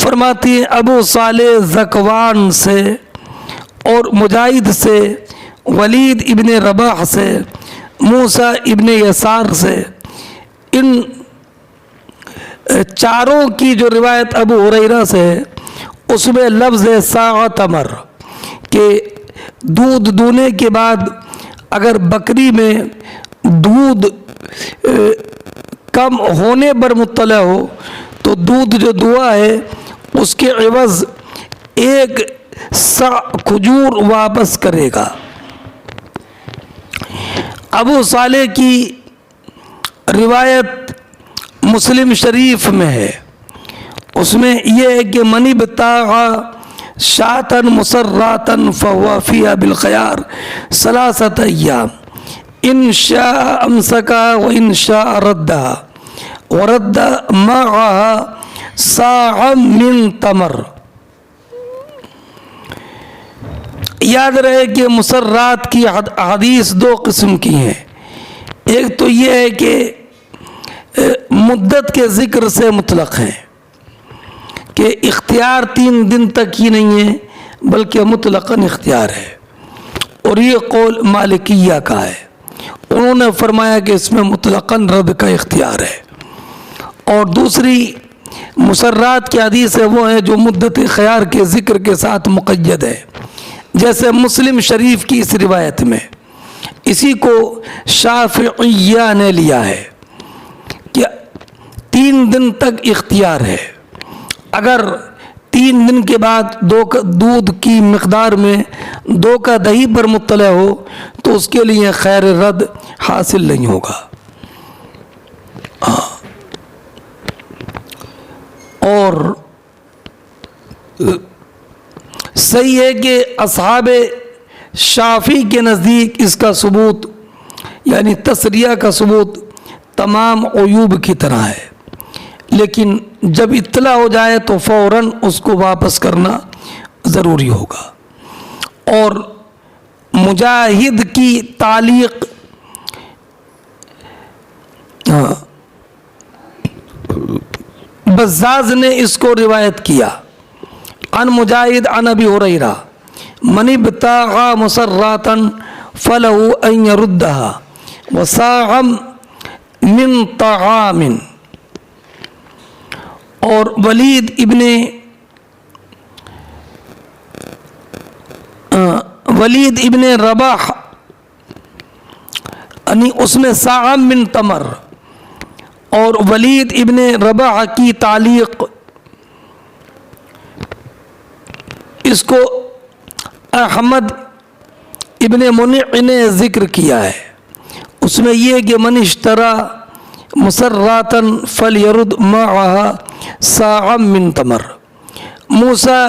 فرماتی ہیں ابو صالح ذکوان سے اور مجاہد سے، ولید ابن رباح سے، موسیٰ ابن یسار سے، ان چاروں کی جو روایت ابو ہریرہ سے ہے اس میں لفظ ہے ساع تمر، کہ دودھ دونے کے بعد اگر بکری میں دودھ کم ہونے پر مطلع ہو تو دودھ جو دہا ہے اس کے عوض ایک سا کھجور واپس کرے گا۔ ابو صالح کی روایت مسلم شریف میں ہے، اس میں یہ ہے کہ من ابتاع شاة مسراتا فهو فيها بالخيار 3 أيام ان شاء امسكها وان شاء ردها ورد معها صاعا من تمر۔ یاد رہے کہ مسرات کی حدیث دو قسم کی ہیں. ایک تو یہ ہے کہ مدت کے ذکر سے مطلق ہیں کہ اختیار 3 دن تک ہی نہیں ہے بلکہ مطلقاً اختیار ہے، اور یہ قول مالکیہ کا ہے. انہوں نے فرمایا کہ اس میں مطلقاً رد کا اختیار ہے. اور دوسری مسرات کی حدیث ہے وہ ہے جو مدت خیار کے ذکر کے ساتھ مقید ہے، جیسے مسلم شریف کی اس روایت میں. اسی کو شافعیہ نے لیا ہے کہ 3 دن تک اختیار ہے. اگر 3 دن کے بعد دودھ کی مقدار میں 2 کا دہی پر مطلع ہو تو اس کے لیے خیر رد حاصل نہیں ہوگا. اور صحیح ہے کہ اصحاب شافعی کے نزدیک اس کا ثبوت یعنی تسریہ کا ثبوت تمام عیوب کی طرح ہے، لیکن جب اطلاع ہو جائے تو فوراً اس کو واپس کرنا ضروری ہوگا. اور مجاہد کی تعلیق بزاز نے اس کو روایت کیا عن مجاہد عن ابی ہریرہ من ابتغى مسراتا فله ان يردها وصاعا من طعام. اور ولید ابن رباح یعنی اس میں صاع من تمر، اور ولید ابن رباح کی تعلیق اس کو احمد ابن منع نے ذکر کیا ہے. اس میں یہ کہ من اشترى مسراتا فلیرد معها صاعا من تمر. موسیٰ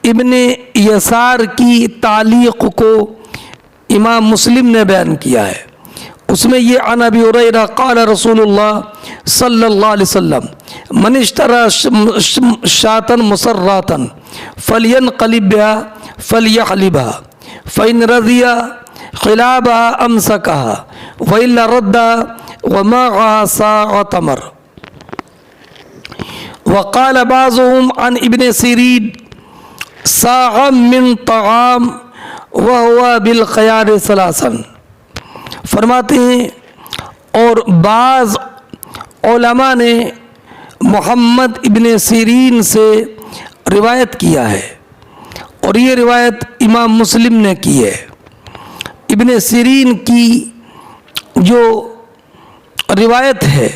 ابن یسار کی تعلیق کو امام مسلم نے بیان کیا ہے. اس میں یہ عن ابی ہریرہ قال رسول اللہ صلی اللہ علیہ وسلم من اشترى شاة مسراتا فلینقلب بها فلیحلبها فإن رضی خلابها امسکها وإلا ردها ومعها صاع تمر. وقال بعضهم عن ابن سیرین صاع من طعام وهو بالخيار ثلاثا. فرماتے ہیں اور بعض علماء نے محمد ابن سیرین سے روایت کیا ہے، اور یہ روایت امام مسلم نے کی ہے. ابن سیرین کی جو روایت ہے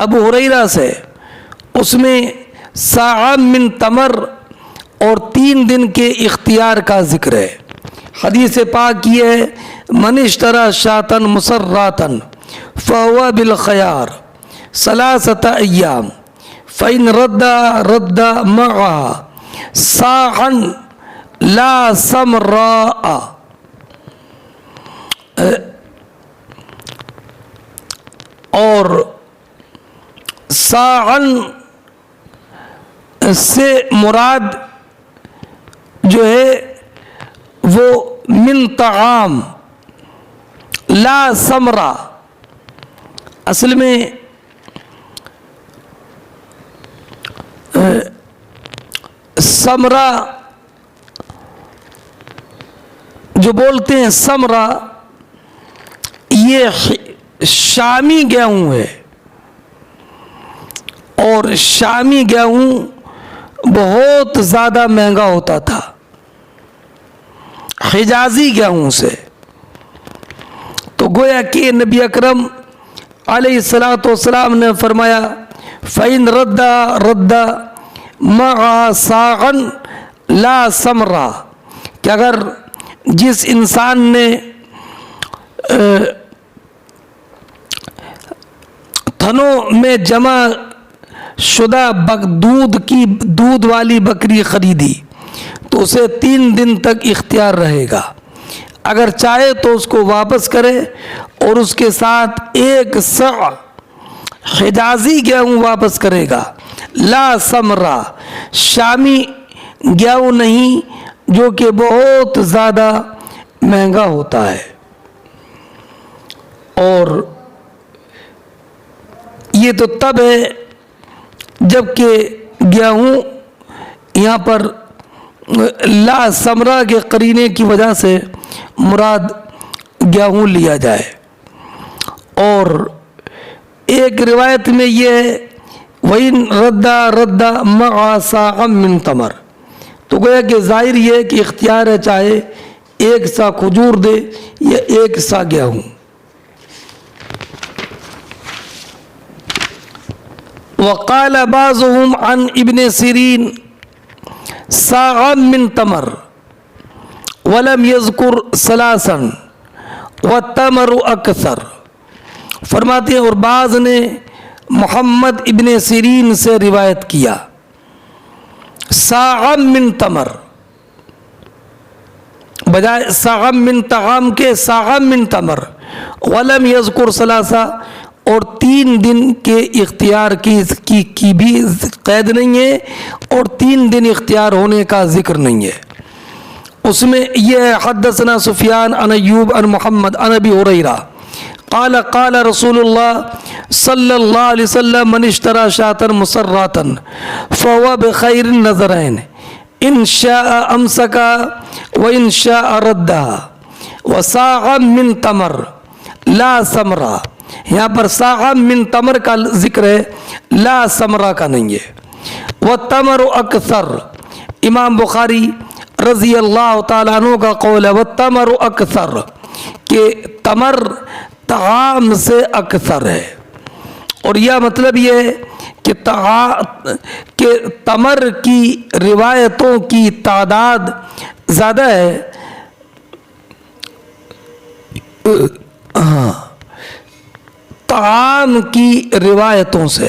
ابو ہریرہ سے، اس میں صاع من تمر اور 3 دن کے اختیار کا ذکر ہے. حدیث پاک یہ ہے من اشترى شاة مسراتا فهو بالخيار 3 أيام فإن رد معها صاعا لا سمراء. اور صاعا سے مراد جو ہے وہ من طعام لا ثمرہ. اصل میں ثمرہ جو بولتے ہیں ثمرہ یہ شامی گیہوں ہے، اور شامی گیہوں بہت زیادہ مہنگا ہوتا تھا حجازی گیہوں سے. تو گویا کہ نبی اکرم علیہ الصلاۃ والسلام نے فرمایا فَإِن رَدَّ مَعَ صَاعًا لَا ثَمْرَةً، کہ اگر جس انسان نے تھنوں میں جمع شدہ دودھ والی بکری خریدی تو اسے 3 دن تک اختیار رہے گا. اگر چاہے تو اس کو واپس کرے اور اس کے ساتھ 1 صاع حجازی گیہوں واپس کرے گا. لا ثمرہ، شامی گیہوں نہیں جو کہ بہت زیادہ مہنگا ہوتا ہے، اور یہ تو تب ہے جب کہ گیہوں یہاں پر لا ثمرہ کے قرینے کی وجہ سے مراد گیہوں لیا جائے۔ اور ایک روایت میں یہ ہے وَإِن رَدَّ مَعَ صَاعٍ مِّن تَمَرٍ، تو گویا کہ ظاہر یہ ہے کہ اختیار ہے، چاہے ایک سا کھجور دے یا ایک سا گیہوں۔ وقال بعضهم عن ابن سیرین صاعا من تمر ولم يذكر ثلاثا والتمر اکثر، فرماتے ہیں اور بعض نے محمد ابن سیرین سے روایت کیا صاعا من تمر، بجائے صاعا من طعام کے صاعا من تمر، ولم يذكر ثلاثا، اور 3 دن کے اختیار کی بھی قید نہیں ہے، اور 3 دن اختیار ہونے کا ذکر نہیں ہے۔ اس میں یہ حدثنا سفیان عن ایوب عن محمد عن ابی ہریرہ قال قال رسول اللہ صلی اللہ علیہ وسلم من اشترى شاة مسرة فهو بخیر النظرین ان شاء امسکا وان شاء ردها وصاعا من تمر لا ثمرہ، یہاں پر صاعا من تمر کا ذکر ہے، لا ثمرہ کا نہیں ہے۔ والتمر اکثر، امام بخاری رضی اللہ تعالیٰ عنہ کا قول ہے والتمر اکثر، کہ تمر طعام سے اکثر ہے، اور یہ مطلب یہ ہے کہ تمر کی روایتوں کی تعداد زیادہ ہے، طعام کی روایتوں سے۔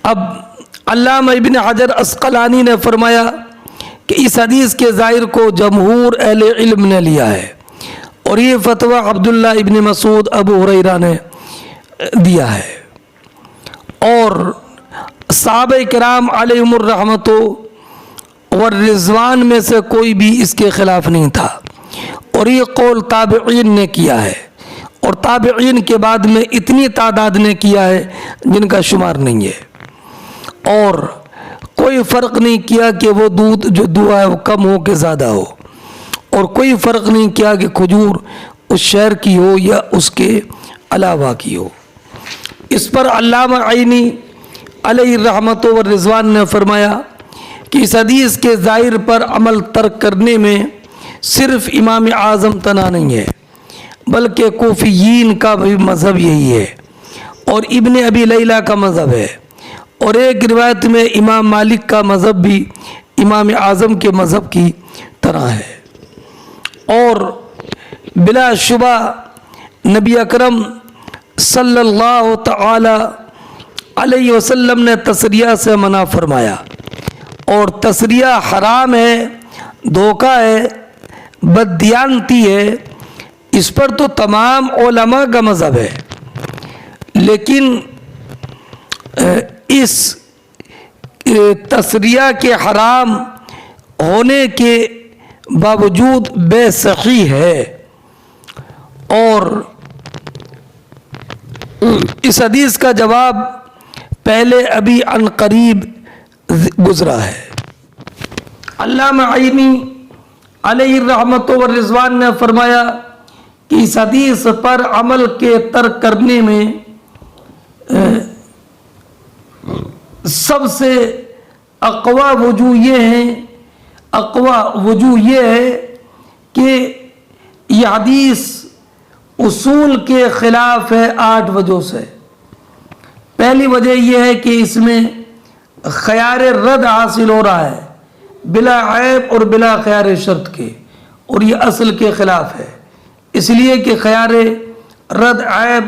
اب علامہ ابن حجر عسقلانی نے فرمایا کہ اس حدیث کے ظاہر کو جمہور اہل علم نے لیا ہے، اور یہ فتویٰ عبداللہ ابن مسعود ابو ہریرہ نے دیا ہے، اور صحابہ کرام علیہم الرحمۃ والرضوان میں سے کوئی بھی اس کے خلاف نہیں تھا، اور یہ قول تابعین نے کیا ہے، اور تابعین کے بعد میں اتنی تعداد نے کیا ہے جن کا شمار نہیں ہے، اور کوئی فرق نہیں کیا کہ وہ دودھ جو دعا ہے وہ کم ہو کہ زیادہ ہو، اور کوئی فرق نہیں کیا کہ کھجور اس شہر کی ہو یا اس کے علاوہ کی ہو۔ اس پر علامہ عینی علیہ الرحمۃ والرضوان نے فرمایا کہ اس حدیث کے ظاہر پر عمل ترک کرنے میں صرف امام اعظم تنہا نہیں ہے، بلکہ کوفیین کا بھی مذہب یہی ہے، اور ابن ابی لیلہ کا مذہب ہے، اور ایک روایت میں امام مالک کا مذہب بھی امام اعظم کے مذہب کی طرح ہے، اور بلا شبہ نبی اکرم صلی اللہ تعالی علیہ وسلم نے تسریہ سے منع فرمایا، اور تسریہ حرام ہے، دھوکہ ہے، بددیانتی ہے، اس پر تو تمام علماء کا مذہب ہے، لیکن اس تسریہ کے حرام ہونے کے باوجود بے صحیح ہے، اور اس حدیث کا جواب پہلے ابھی عن قریب گزرا ہے۔ علامہ عینی علیہ الرحمۃ والرضوان نے فرمایا کہ اس حدیث پر عمل کے ترک کرنے میں سب سے اقوی وجوہ یہ ہے کہ یہ حدیث اصول کے خلاف ہے 8 وجہ سے۔ پہلی وجہ یہ ہے کہ اس میں خیار رد حاصل ہو رہا ہے بلا عیب اور بلا خیار شرط کے، اور یہ اصل کے خلاف ہے، اس لیے کہ خیار رد عیب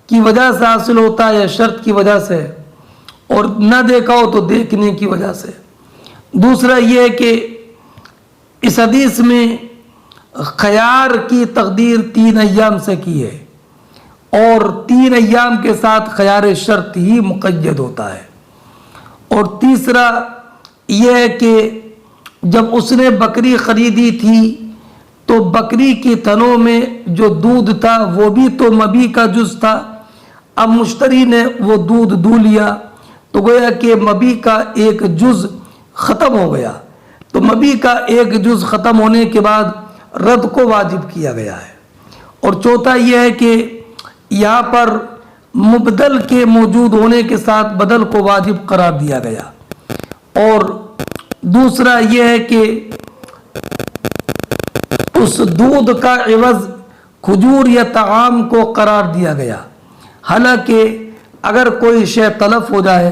کی وجہ سے حاصل ہوتا ہے یا شرط کی وجہ سے، اور نہ دیکھا ہو تو دیکھنے کی وجہ سے۔ دوسرا یہ ہے کہ اس حدیث میں خیار کی تقدیر 3 ایام سے کی ہے، اور 3 ایام کے ساتھ خیار شرط ہی مقید ہوتا ہے۔ اور تیسرا یہ ہے کہ جب اس نے بکری خریدی تھی تو بکری کی تھنوں میں جو دودھ تھا وہ بھی تو مبی کا جز تھا۔ اب مشتری نے وہ دودھ دو لیا تو گویا کہ مبی کا ایک جز ختم ہو گیا، تو مبی کا ایک جز ختم ہونے کے بعد رد کو واجب کیا گیا ہے۔ اور چوتھا یہ ہے کہ یہاں پر مبدل کے موجود ہونے کے ساتھ بدل کو واجب قرار دیا گیا۔ اور دوسرا یہ ہے کہ اس دودھ کا عوض کھجور یا طعام کو قرار دیا گیا، حالانکہ اگر کوئی شے تلف ہو جائے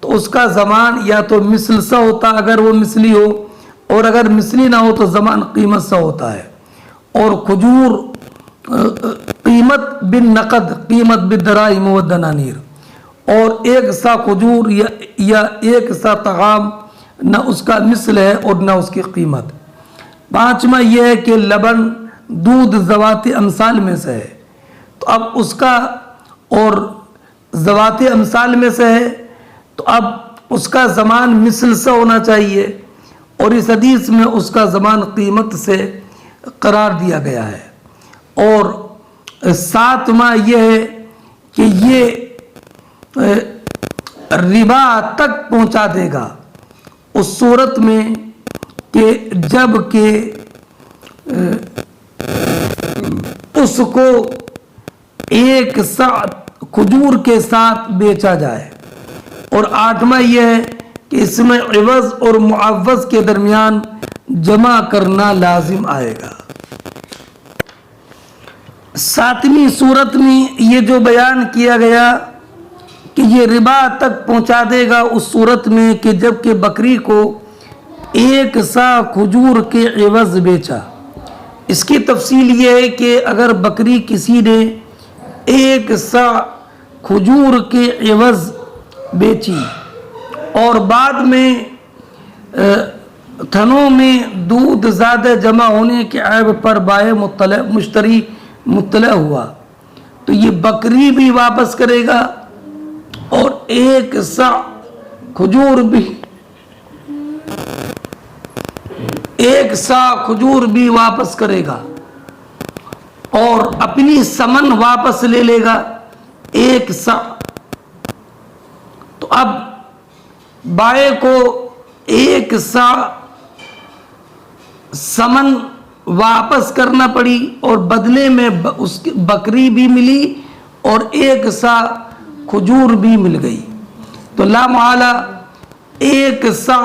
تو اس کا زمان یا تو مثل سا ہوتا اگر وہ مثلی ہو، اور اگر مثلی نہ ہو تو زمان قیمت سا ہوتا ہے۔ اور کھجور قیمت بالنقد، قیمت بالدراہم والدنانیر، اور ایک سا کھجور یا ایک سا طعام نہ اس کا مثل ہے اور نہ اس کی قیمت۔ پانچواں یہ ہے کہ لبن دودھ ذوات امثال میں سے ہے، تو اب اس کا اور ذوات امثال میں سے ہے تو اب اس کا زمان مثل سے ہونا چاہیے، اور اس حدیث میں اس کا زمان قیمت سے قرار دیا گیا ہے۔ اور ساتواں یہ ہے کہ یہ ربا تک پہنچا دے گا اس صورت میں کہ جب کہ اس کو ایک سا کھجور کے ساتھ بیچا جائے۔ اور آٹھواں یہ ہے کہ اس میں عوض اور معوض کے درمیان جمع کرنا لازم آئے گا۔ ساتویں صورت میں یہ جو بیان کیا گیا کہ یہ ربا تک پہنچا دے گا اس صورت میں کہ جب کہ بکری کو ایک سا کھجور کے عوض بیچا۔ اس کی تفصیل یہ ہے کہ اگر بکری کسی نے ایک سا کھجور کے عوض بیچی اور بعد میں تھنوں میں دودھ زیادہ جمع ہونے کے عیب پر بائع مشتری مطلع ہوا تو یہ بکری بھی واپس کرے گا اور ایک سا کھجور بھی واپس کرے گا اور اپنی سمن واپس لے لے گا ایک سا۔ تو اب بائع کو ایک سا سمن واپس کرنا پڑی اور بدلے میں اس کی بکری بھی ملی اور ایک سا کھجور بھی مل گئی، تو لا محالہ ایک سا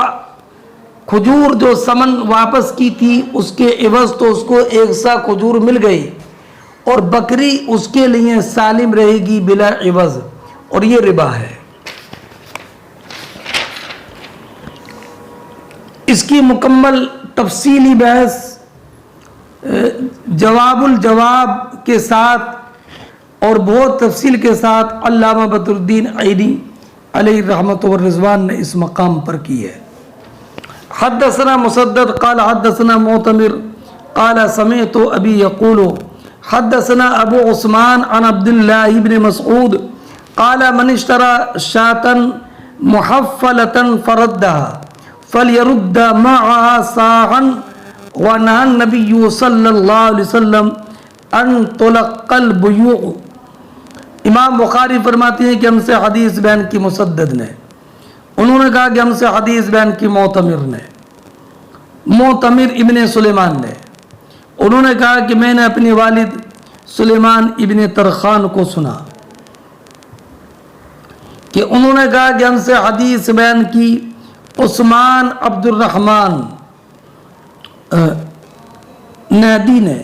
کھجور جو سمن واپس کی تھی اس کے عوض تو اس کو ایک سا کھجور مل گئی اور بکری اس کے لیے سالم رہے گی بلا عوض، اور یہ ربا ہے۔ اس کی مکمل تفصیلی بحث جواب الجواب کے ساتھ اور بہت تفصیل کے ساتھ علامہ بدر الدین عینی علیہ رحمت و رضوان نے اس مقام پر کی ہے۔ حدثنا مسدد قال حدثنا معتمر قال سمعت ابی یقول حدثنا ابو عثمان عن عبد اللہ بن مسعود قال من اشترى شاة محفلة فردها فليرد معها صاعا ونهى النبي صلی اللہ علیہ وسلم ان تلق البیوع۔ امام بخاری فرماتے ہیں کہ ہم سے حدیث بیان کی مسدد نے، انہوں نے کہا کہ ہم سے حدیث بیان کی معتمر ابن سلیمان نے، انہوں نے کہا کہ میں نے اپنے والد سلیمان ابن ترخان کو سنا کہ انہوں نے کہا کہ ہم سے حدیث بیان کی عثمان عبد الرحمن نہدی نے۔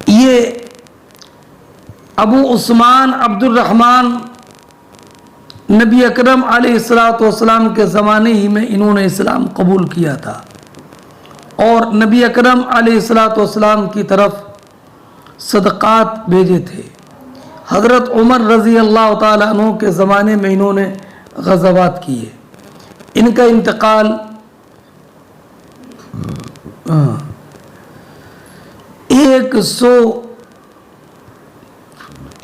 یہ ابو عثمان عبد الرحمن نبی اکرم علیہ السلام کے زمانے ہی میں انہوں نے اسلام قبول کیا تھا اور نبی اکرم علیہ السلام کی طرف صدقات بھیجے تھے۔ حضرت عمر رضی اللہ تعالیٰ عنہ کے زمانے میں انہوں نے غزوات کیے۔ ان کا انتقال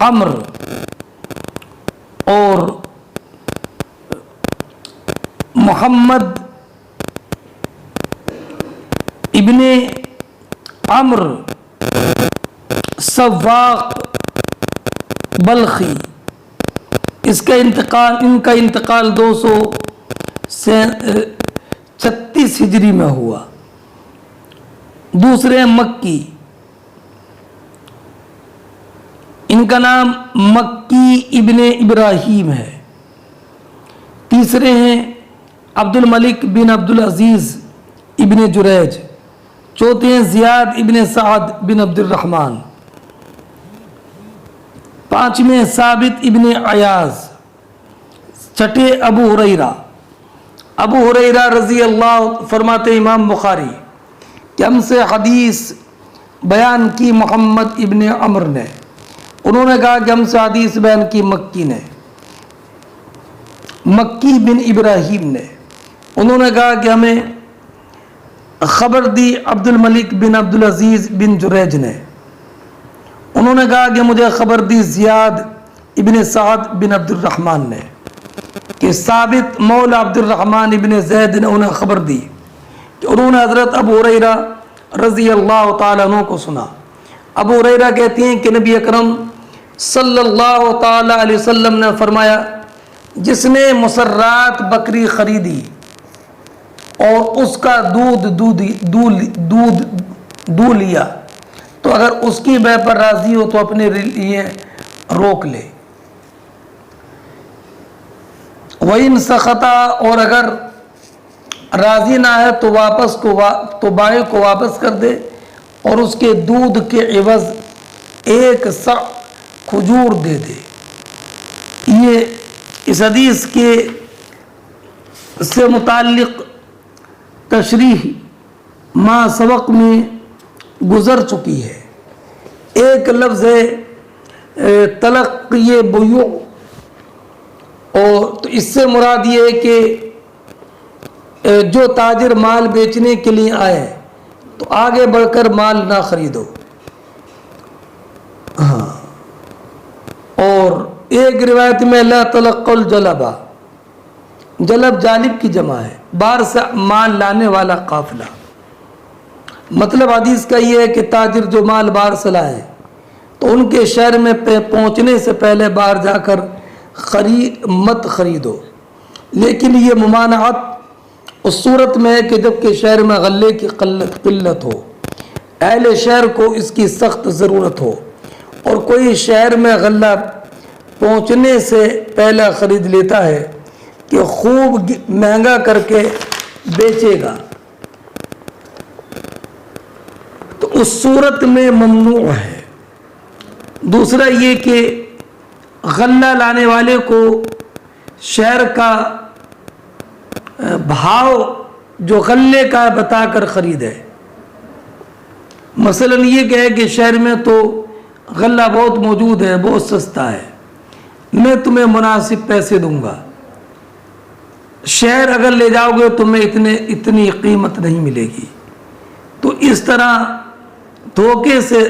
عمر اور محمد ابن عمر سواق بلخی، ان کا انتقال 236 ہجری میں ہوا۔ دوسرے مکی، ان کا نام مکی ابن ابراہیم ہے۔ تیسرے ہیں عبد الملک بن عبد العزیز ابن جریج۔ چوتھے ہیں زیاد ابن سعد بن عبد الرحمن۔ پانچویں ثابت ابن عیاض۔ چھٹے ابو ہریرہ رضی اللہ فرماتے امام بخاری کہ ہم سے حدیث بیان کی محمد ابن عمر نے، انہوں نے کہا کہ ہم سے حدیث بیان کی مکی بن ابراہیم نے، انہوں نے کہا کہ ہمیں خبر دی عبد الملک بن عبد العزیز بن جریج نے، انہوں نے کہا کہ مجھے خبر دی زیاد ابن سعد بن عبد الرحمن نے، کہ ثابت مولا عبد الرحمن ابن زید نے انہیں خبر دی کہ انہوں نے حضرت ابو ہریرہ رضی اللہ تعالیٰ عنہ کو سنا۔ ابو ہریرہ کہتے ہیں کہ نبی اکرم صلی اللہ تعالیٰ علیہ وسلم نے فرمایا، جس نے مسرات بکری خریدی اور اس کا دودھ لیا تو اگر اس کی بے پر راضی ہو تو اپنے لیے روک لے، وَإِن سَخَطَ، اور اگر راضی نہ ہے تو بائع کو واپس کر دے اور اس کے دودھ کے عوض 1 صاع کھجور دے دے۔ یہ اس حدیث کے سے متعلق تشریح ما سبق میں گزر چکی ہے۔ ایک لفظ ہے تلقی بیوع، اور تو اس سے مراد یہ ہے کہ جو تاجر مال بیچنے کے لیے آئے تو آگے بڑھ کر مال نہ خریدو۔ ہاں، اور ایک روایت میں لا تلقوا الجلب، جلب جالب کی جمع ہے، باہر سے مال لانے والا قافلہ۔ مطلب حدیث کا یہ ہے کہ تاجر جو مال باہر سے لائے تو ان کے شہر میں پہنچنے سے پہلے باہر جا کر مت خریدو، لیکن یہ ممانعت اس صورت میں ہے کہ جب کہ شہر میں غلے کی قلت ہو، اہل شہر کو اس کی سخت ضرورت ہو، اور کوئی شہر میں غلہ پہنچنے سے پہلا خرید لیتا ہے کہ خوب مہنگا کر کے بیچے گا، تو اس صورت میں ممنوع ہے۔ دوسرا یہ کہ غلہ لانے والے کو شہر کا بھاؤ جو غلے کا بتا کر خریدے۔ مثلا یہ کہے کہ شہر میں تو غلہ بہت موجود ہے، بہت سستا ہے، میں تمہیں مناسب پیسے دوں گا، شہر اگر لے جاؤ گے تو میں اتنی قیمت نہیں ملے گی، تو اس طرح دھوکے سے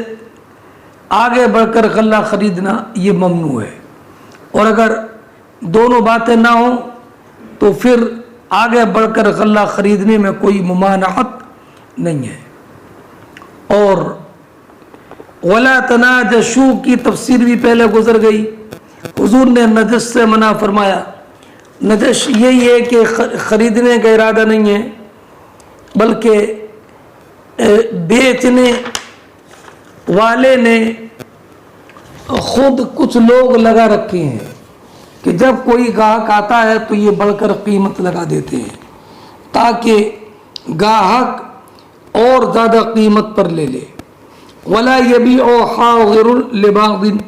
آگے بڑھ کر غلہ خریدنا یہ ممنوع ہے۔ اور اگر دونوں باتیں نہ ہوں تو پھر آگے بڑھ کر غلہ خریدنے میں کوئی ممانعت نہیں ہے۔ اور وَلَا تَنَاجَشُوا کی تفسیر بھی پہلے گزر گئی۔ حضور نے نجش سے منع فرمایا۔ نجش یہی ہے کہ خریدنے کا ارادہ نہیں ہے، بلکہ بیچنے والے نے خود کچھ لوگ لگا رکھے ہیں کہ جب کوئی گاہک آتا ہے تو یہ بڑھ کر قیمت لگا دیتے ہیں تاکہ گاہک اور زیادہ قیمت پر لے لے۔ وَلَا يَبِيعُ حَاضِرٌ لِبَعْضٍ،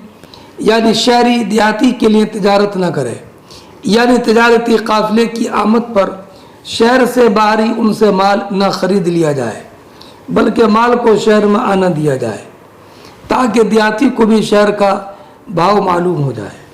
یعنی شہری دیہاتی کے لیے تجارت نہ کرے، یعنی تجارتی قافلے کی آمد پر شہر سے باہری ان سے مال نہ خرید لیا جائے، بلکہ مال کو شہر میں آنا دیا جائے تاکہ دیہاتی کو بھی شہر کا بھاؤ معلوم ہو جائے۔